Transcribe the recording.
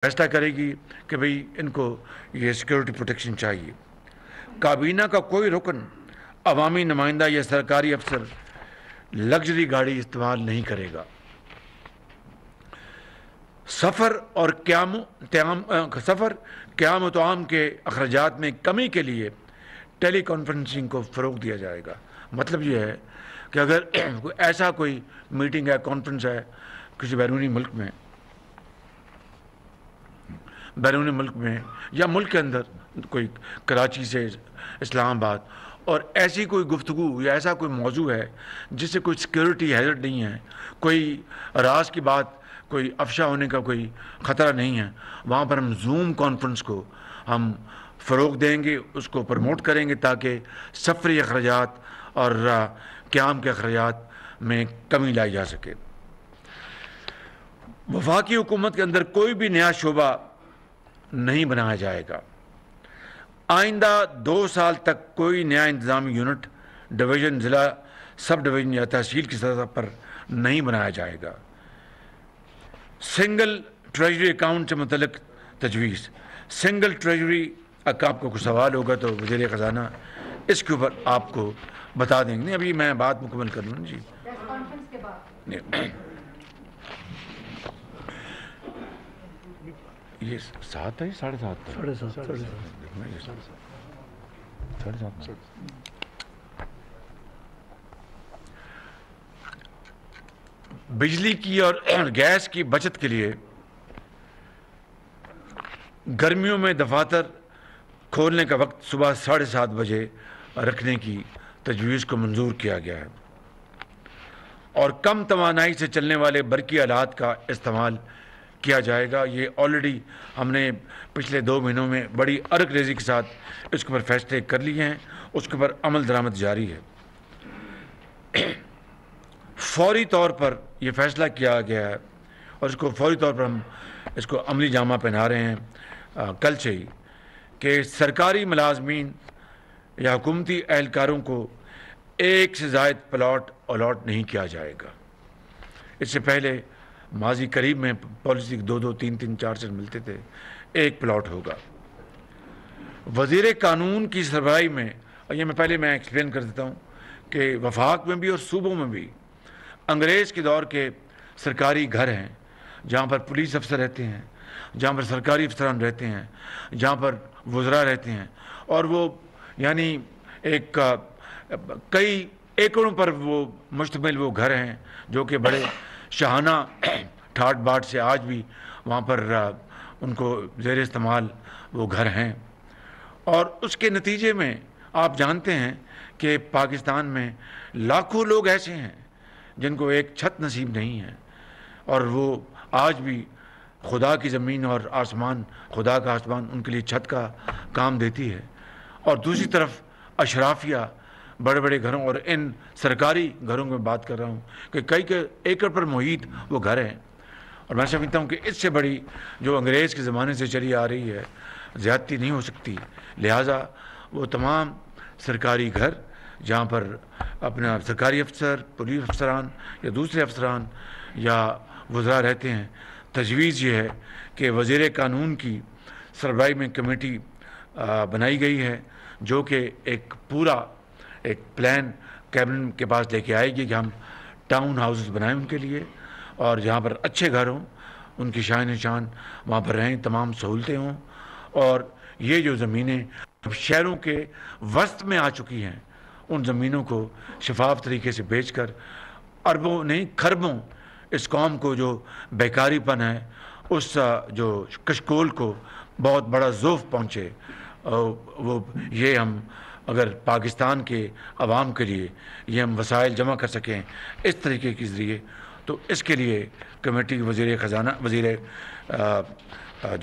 फैसला करेगी कि भाई इनको ये सिक्योरिटी प्रोटेक्शन चाहिए। काबीना का कोई रुकन, अवामी नुमाइंदा या सरकारी अफसर लग्जरी गाड़ी इस्तेमाल नहीं करेगा। सफ़र और क़याम तआम के अखराजात में कमी के लिए टेली कॉन्फ्रेंसिंग को फ़रोग़ दिया जाएगा। मतलब ये है कि अगर ऐसा कोई मीटिंग है, कॉन्फ्रेंस है किसी बैरूनी मुल्क में या मुल्क के अंदर, कोई कराची से इस्लामाबाद, और ऐसी कोई गुफ्तगू या ऐसा कोई मौजू है जिससे कोई सिक्योरिटी हैज़र्ड नहीं है, कोई राज की बात, कोई अफशा होने का कोई ख़तरा नहीं है, वहाँ पर हम जूम कॉन्फ्रेंस को हम फ़रोग़ देंगे, उसको प्रमोट करेंगे ताकि सफ़री अखराजात और क़याम के अखराजात में कमी लाई जा सके। वफाकी हुकूमत के अंदर कोई भी नया शोबा नहीं बनाया जाएगा। आइंदा 2 साल तक कोई नया इंतज़ामी यूनिट, डिवीज़न, ज़िला, सब डिवीज़न या तहसील की सतह पर नहीं बनाया जाएगा। सिंगल ट्रेजरी अकाउंट से मुतल्लिक़ तजवीज़, सिंगल ट्रेजरी आपको कुछ सवाल होगा तो वज़ीर ख़ज़ाना इसके ऊपर आपको बता देंगे। नहीं, अभी मैं बात मुकम्मल कर लूँ जी। ये 7 है, 7:30 7:30। बिजली की और गैस की बचत के लिए गर्मियों में दफातर खोलने का वक्त सुबह 7:30 बजे रखने की तजवीज़ को मंजूर किया गया है और कम तवानाई से चलने वाले बरकी आलात का इस्तेमाल किया जाएगा। ये ऑलरेडी हमने पिछले 2 महीनों में बड़ी अरक रेज़ी के साथ इसके ऊपर फैसले कर लिए हैं, उसके ऊपर अमल दरामद जारी है। फौरी तौर पर यह फ़ैसला किया गया है और इसको फौरी तौर पर हम इसको अमली जामा पहना रहे हैं कल से ही कि सरकारी मुलाजमीन या हुकूमती एहलकारों को 1 से ज़ायद प्लॉट अलॉट नहीं किया जाएगा। इससे पहले माजी करीब में पॉलिसी 2-2, 3-3, 4 मिलते थे, 1 प्लॉट होगा। वज़ीर कानून की सरबराही में, और ये मैं एक्सप्लेन कर देता हूँ कि वफाक में भी और सूबों में भी अंग्रेज़ के दौर के सरकारी घर हैं जहाँ पर पुलिस अफसर रहते हैं, जहाँ पर सरकारी अफसरान रहते हैं, जहाँ पर वज़रा रहते हैं, और वो यानी एक कई एकड़ों पर वो मुश्तमिल वो घर हैं जो कि बड़े शाहाना ठाट बाट से आज भी वहाँ पर उनको ज़ेर इस्तेमाल वो घर हैं। और उसके नतीजे में आप जानते हैं कि पाकिस्तान में लाखों लोग ऐसे हैं जिनको एक छत नसीब नहीं है और वो आज भी खुदा की ज़मीन और आसमान, खुदा का आसमान उनके लिए छत का काम देती है। और दूसरी तरफ अशराफिया बड़े बड़े घरों, और इन सरकारी घरों में बात कर रहा हूँ कि कई एकड़ पर मुहित वो घर हैं। और मैं समझता हूँ कि इससे बड़ी जो अंग्रेज़ के ज़माने से चली आ रही है ज़्यादती नहीं हो सकती। लिहाजा वो तमाम सरकारी घर जहाँ पर अपना सरकारी अफसर, पुलिस अफसरान या दूसरे अफसरान या वज़रा रहते हैं, तजवीज़ ये है कि वज़ीर कानून की सरबराही में कमेटी बनाई गई है जो कि एक पूरा एक प्लान कैबिनेट के पास लेके आएगी कि हम टाउन हाउसेस बनाएं उनके लिए, और जहाँ पर अच्छे घर हों, उनकी शान निशान वहाँ पर रहें, तमाम सहूलतें हों। और ये जो ज़मीनें अब शहरों के वस्त में आ चुकी हैं, उन ज़मीनों को शफाफ तरीके से बेचकर अरबों नहीं खरबों इस कौम को जो बेकारीपन है उस जो कशकोल को बहुत बड़ा ज़ोफ़ पहुँचे, वो ये हम अगर पाकिस्तान के अवाम के लिए ये हम वसाइल जमा कर सकें इस तरीके के ज़रिए, तो इसके लिए कमेटी वज़ीर ख़ज़ाना, वज़ीर